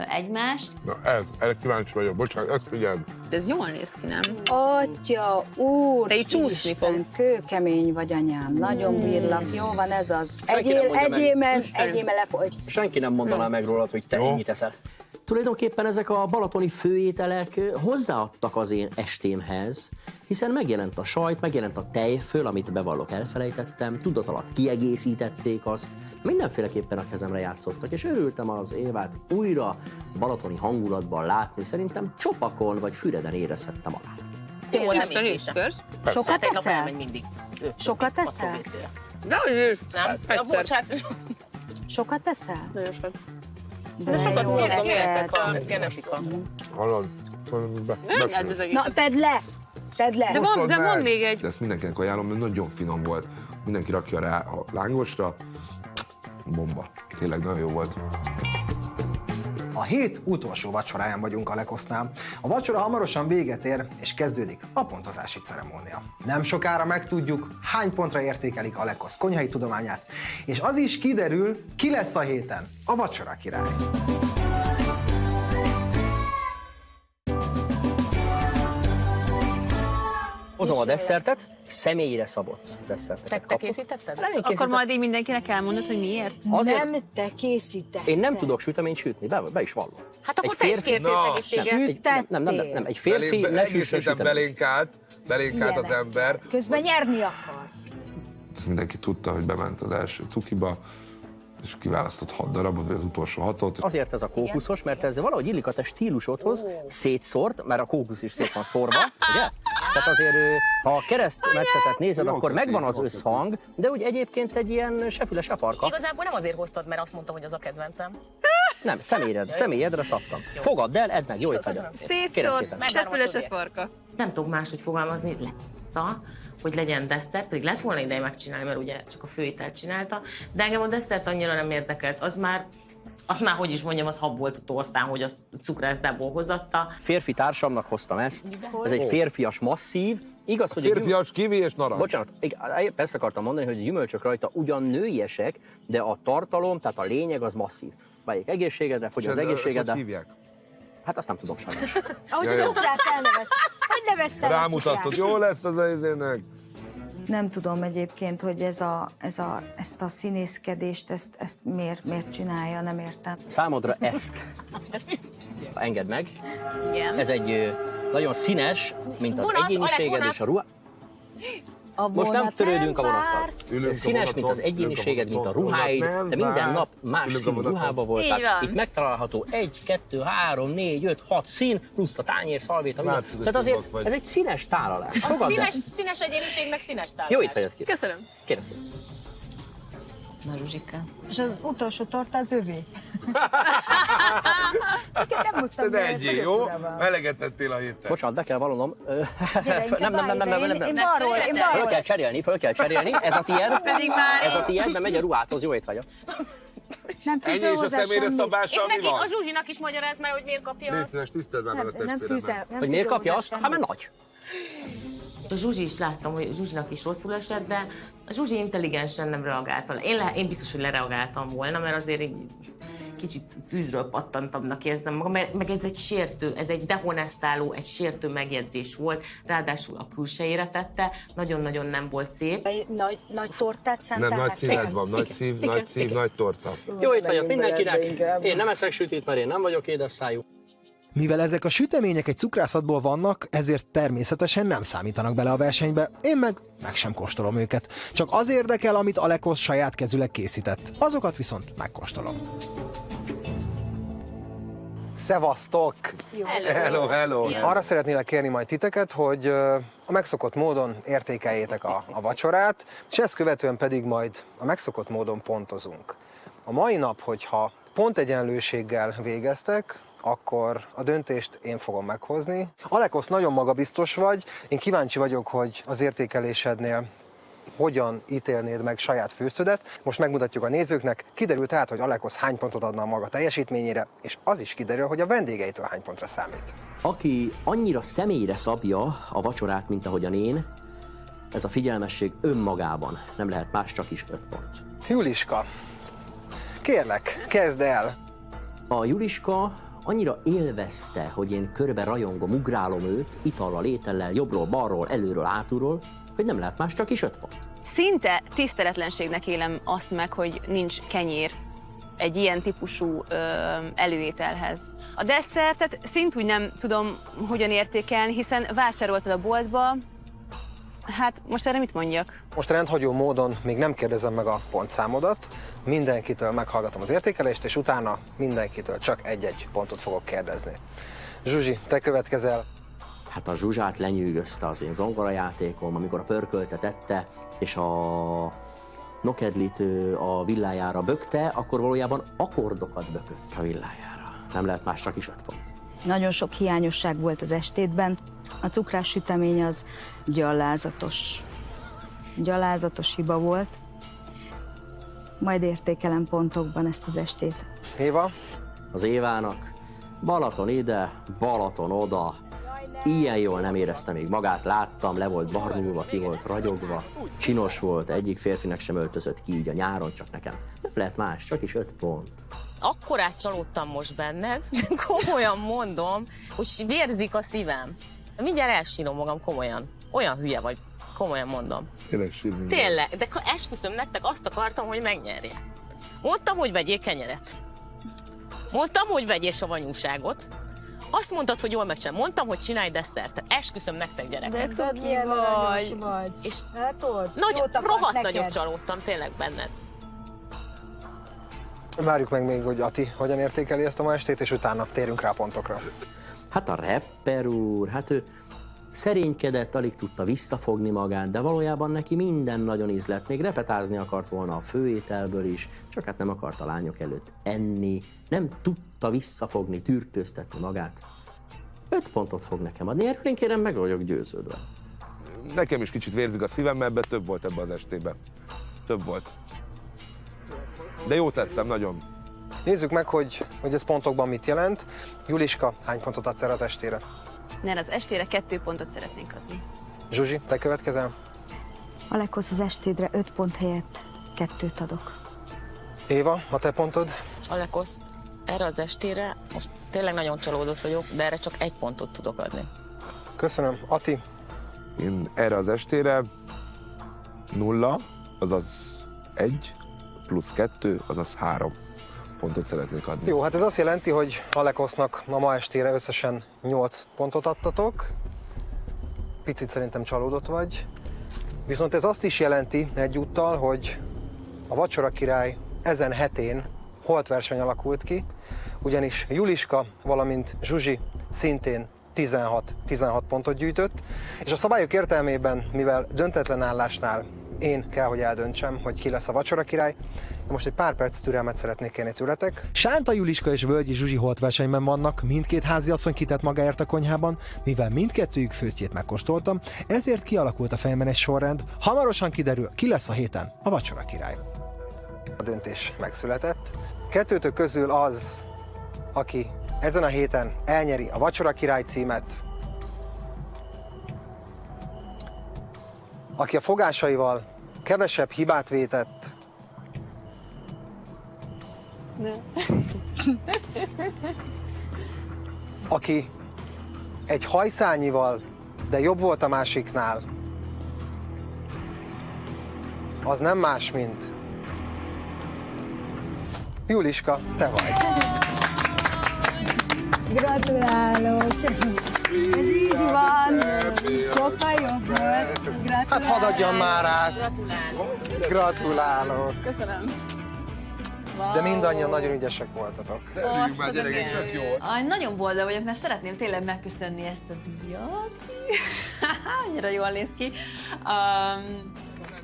egymást. Na, erre kíváncsi vagyok. Bocsánat, ezt figyeld. De ez jól néz ki, nem? Atya, úr, De így csúszni Isten, kőkemény vagy anyám, nagyon bírlak, jó van ez az. Senki nem mondja meg. Egyél, lefolytsz. Senki nem mondaná meg rólad, hogy te Jó. ennyit eszel. Tulajdonképpen ezek a balatoni főételek hozzáadtak az én estémhez, hiszen megjelent a sajt, megjelent a tejföl, amit bevallok elfelejtettem, tudat alatt kiegészítették azt, mindenféleképpen a kezemre játszottak, és örültem az Évát újra balatoni hangulatban látni, szerintem Csopakon vagy Füreden érezhettem alá. Jó, nem Isten ízlése. körsz. Sokat Hát egy nap eszel? elmegy mindig. Sokat eszel? De hogy is. Nem? Ja, Egyszer. bocsánat. Sokat eszel? Nagyon sok. De sokat jó szoktam neked. érted, Ez kérem, pika. Hallod? Hát ez egész. Na, tedd le! Tedd le. De van még egy. De ezt mindenkinek ajánlom, mert nagyon finom volt. Mindenki rakja rá a lángosra. Bomba. Tényleg nagyon jó volt. A hét utolsó vacsoráján vagyunk Alekosznál. A vacsora hamarosan véget ér, és kezdődik a pontozási ceremónia. Nem sokára megtudjuk, hány pontra értékelik Alekosz konyhai tudományát, és az is kiderül, ki lesz a héten a vacsora király. Hozom a desszertet, személyre szabott desszerteket. Te készítetted? Akkor majd így mindenkinek elmondod, hogy miért? Azért Nem te készítetted. én nem tudok süteményt sütni, be is vallom. Hát akkor Egy te is férfi- kértél Na, segítséget. Nem, egy férfi ne süssön süteményt. belénk állt az ember. Közben nyerni akar. Ezt mindenki tudta, hogy bement az első cukiba, és kiválasztott 6 darabot, vagy az utolsó 6-ot. Azért ez a kókuszos, mert ez valahogy illik a te stílusodhoz, szétszórt, mert a kókusz is szét van szórva, ugye? Tehát azért, ha a keresztmetszetet nézed, akkor megvan az összhang, de úgy egyébként egy ilyen se füle, se farka. Igazából nem azért hoztad, mert azt mondtam, hogy az a kedvencem. Nem, személyedre szabtam. Fogadd el, edd meg, jó étvágyat. Kérem Szétszórt, szépen. se füle, se farka. Nem tudok máshogy fogalmazni, hogy legyen desszert, pedig lett volna ideje megcsinálni, mert ugye csak a főételt csinálta, de engem a desszert annyira nem érdekelt, az már, hogy is mondjam, az hab volt a tortán, hogy azt cukrászdából hozatta. Férfi társamnak hoztam ezt, ez egy férfias masszív, igaz, hogy Férfias, kivi és narancs. Bocsánat, épp ezt akartam mondani, hogy a gyümölcsök rajta ugyan nőiesek, de a tartalom, tehát a lényeg az masszív. Váljék egészségedre, fogy az egészségeddel. hívják? Hát azt nem tudom sajnos. Ahogy a cukrász elnevezt. Hogy nevezted a Rámutattad, cukrász? jó lesz az izének. Nem tudom egyébként, hogy ezt a színészkedést, ezt miért csinálja, nem értem. Számodra ezt engedd meg. Igen. Ez egy nagyon színes, mint az Vonat, egyéniséged vonat. és a ruha. Most nem törődünk a vonattal. Színes, mint az egyéniséged, mint a ruháid, de minden nap más színű ruhába voltál. Így van. Itt megtalálható 1, 2, 3, 4, 5, 6 szín, plusz a tányér, szalvéta, minden. Március Tehát azért színvak vagy. ez egy színes tálalás. A Fogadd el. színes egyéniségnek színes tárgyalás. Jó étvágyat ki. Köszönöm. Kérem szépen. Na, Zsuzsika. És az utolsó torta az övé. Nem hoztam Ez be, ennyi, nagyon jó? fura van. Meleget tettél a héten. Bocsánat, be kell vallanom. Gyere, inkább állj be, én balról, én Föl balról. kell cserélni, ez a tiéd. Pedig már Ez a tiéd, mert megy a ruháthoz, jó étvágyat. Nem Ennyi, fűzöl és a hozzá személyre semmit. És szabással mi megint a van? Zsuzsinak is magyaráz már, hogy miért kapja Légy azt. szíves, tiszteld már meg a Nem testvéremet. fűzel. Hogy miért kapja azt? Hát mert nagy. A Zsuzsi is láttam, hogy Zsuzsinak is rosszul esett, de a Zsuzsi intelligensen nem reagálta. Én biztos, hogy lereagáltam volna, mert azért így kicsit tűzről pattantabbnak érzem magam, meg ez egy sértő, ez egy dehonestáló, egy sértő megjegyzés volt, ráadásul a külsejére tette, nagyon-nagyon nem volt szép. Nagy tortát szántál? Nem, nagy szíved van, nagy szív, nagy torta. Jó étvágyat mindenkinek. Én nem eszek sütit, mert én nem vagyok édesszájú. Mivel ezek a sütemények egy cukrászatból vannak, ezért természetesen nem számítanak bele a versenybe, én meg sem kóstolom őket. Csak az érdekel, amit Alekosz saját kezüleg készített. Azokat viszont megkóstolom. Szevasztok! Hello, hello. Arra szeretnélek kérni majd titeket, hogy a megszokott módon értékeljétek a vacsorát, és ezt követően pedig majd a megszokott módon pontozunk. A mai nap, hogyha pontegyenlőséggel végeztek, akkor a döntést én fogom meghozni. Alekosz, nagyon magabiztos vagy, én kíváncsi vagyok, hogy az értékelésednél hogyan ítélnéd meg saját főztödet. Most megmutatjuk a nézőknek, kiderült tehát, hogy Alekosz hány pontot adna a maga teljesítményére, és az is kiderül, hogy a vendégeitől hány pontra számít. Aki annyira személyre szabja a vacsorát, mint ahogyan én, ez a figyelmesség önmagában nem lehet más, csak is 5 pont. Juliska, kérlek, kezd el! A Juliska annyira élvezte, hogy én körbe rajongom, ugrálom őt, itallal, étellel, jobbról, balról, előről, hátulról, hogy nem lehet más, csak is 5 pont. Szinte tiszteletlenségnek élem azt meg, hogy nincs kenyér egy ilyen típusú előételhez. A desszertet szintúgy nem tudom hogyan értékelni, hiszen vásároltad a boltba. Hát most erre mit mondjak? Most rendhagyó módon még nem kérdezem meg a pontszámodat, mindenkitől meghallgatom az értékelést, és utána mindenkitől csak egy-egy pontot fogok kérdezni. Zsuzsi, te következel. Hát a Zsuzsát lenyűgözte az én zongorajátékom, amikor a pörköltet ette, és a nokedlit a villájára bökte, akkor valójában akkordokat bökött a villájára. Nem lehet más, csak is 5 pont. Nagyon sok hiányosság volt az estétben. A cukrás sütemény az gyalázatos hiba volt. Majd értékelem pontokban ezt az estét. Éva? Az Évának Balaton ide, Balaton oda. Ilyen jól nem érezte még magát, láttam, le volt barnulva, ki volt ragyogva, csinos volt, egyik férfinak sem öltözött ki így a nyáron, csak nekem. Nem lehet más, csak is 5 pont. Akkorát csalódtam most benned, komolyan mondom, hogy vérzik a szívem. Mindjárt elsírom magam, komolyan. Olyan hülye vagy, komolyan mondom. Tényleg sírni. Tényleg, de esküszöm nektek, azt akartam, hogy megnyerje. Mondtam, hogy vegyél kenyeret. Mondtam, hogy vegyél savanyúságot. Azt mondtad, hogy jól megcsinálom. Mondtam, hogy csinálj desszertet. Esküszöm nektek, gyerekek. De cuki vagy. És Látod? rohadt nagyot csalódtam tényleg benned. Várjuk meg még, hogy Ati hogyan értékeli ezt a ma estét, és utána térünk rá a pontokra. Hát a rapper úr, hát ő szerénykedett, alig tudta visszafogni magát, de valójában neki minden nagyon ízlett. Még repetázni akart volna a főételből is, csak hát nem akart a lányok előtt enni, nem tudta visszafogni, tűrtőztetni magát. 5 pontot fog nekem adni, erről én kérem meg vagyok győződve. Nekem is kicsit vérzik a szívem, mert ebben több volt ebbe az estébe. Több volt. De jó tettem, nagyon. Nézzük meg, hogy ez pontokban mit jelent. Juliska, hány pontot adsz erre az estére? Mert az estére 2 pontot szeretnénk adni. Zsuzsi, te következel? Alekosz, az estédre 5 pont helyett 2-t adok. Éva, a te pontod? Alekosz, erre az estére most tényleg nagyon csalódott vagyok, de erre csak 1 pontot tudok adni. Köszönöm. Ati? Én erre az estére 0, azaz 1, plusz 2, azaz 3 pontot szeretnék adni. Jó, hát ez azt jelenti, hogy Alekosznak a ma estére összesen 8 pontot adtatok. Picit szerintem csalódott vagy. Viszont ez azt is jelenti egyúttal, hogy a Vacsora Király ezen hetén holtverseny alakult ki, ugyanis Juliska, valamint Zsuzsi szintén 16 pontot gyűjtött, és a szabályok értelmében, mivel döntetlen állásnál én kell, hogy eldöntsem, hogy ki lesz a Vacsora Király, most egy pár perc türelmet szeretnék kérni tőletek. Sánta Juliska és Völgyi Zsuzsi holtversenyben vannak, mindkét háziasszony kitett magáért a konyhában, mivel mindkettőjük főztjét megkóstoltam, ezért kialakult a fejemben egy sorrend, hamarosan kiderül, ki lesz a héten a Vacsora Király. A döntés megszületett. Kettőtök közül az, aki ezen a héten elnyeri a Vacsora Király címet, aki a fogásaival kevesebb hibát vétett, aki egy hajszálnyival, de jobb volt a másiknál, az nem más, mint Juliska, te vagy. Gratulálok! Ez így van, sokkal jobb volt. Hát hadd adjam már át. Gratulálok. Köszönöm. De mindannyian nagyon ügyesek voltatok. Nagyon boldog vagyok, mert szeretném tényleg megköszönni ezt a díjat. Annyira jól néz ki.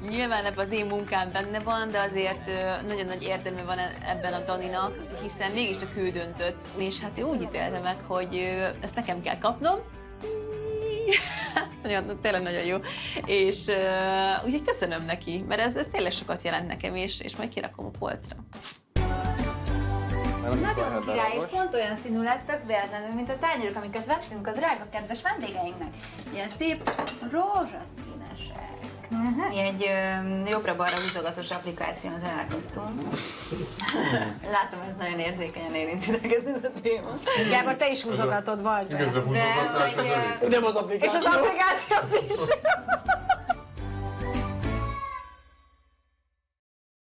Nyilván ebben az én munkám benne van, de azért nagyon nagy érdeme van ebben a Daninak, hiszen mégiscsak ő döntött, és hát ő úgy ítélte meg, hogy ezt nekem kell kapnom. Tényleg nagyon jó. És úgyhogy köszönöm neki, mert ez tényleg sokat jelent nekem, és majd kirakom a polcra. Nagyon király, és pont olyan színű lett, tök véletlenül, mint a tányérok, amiket vettünk a drága kedves vendégeinknek. Ilyen szép rózsaszínesek. Mi egy jobbra-balra húzogatós applikáción találkoztunk. Látom, ez nagyon érzékenyen érinti neked ez a téma. Gábor, te is húzogatod vagy? Nem az applikáció. És az applikációt is.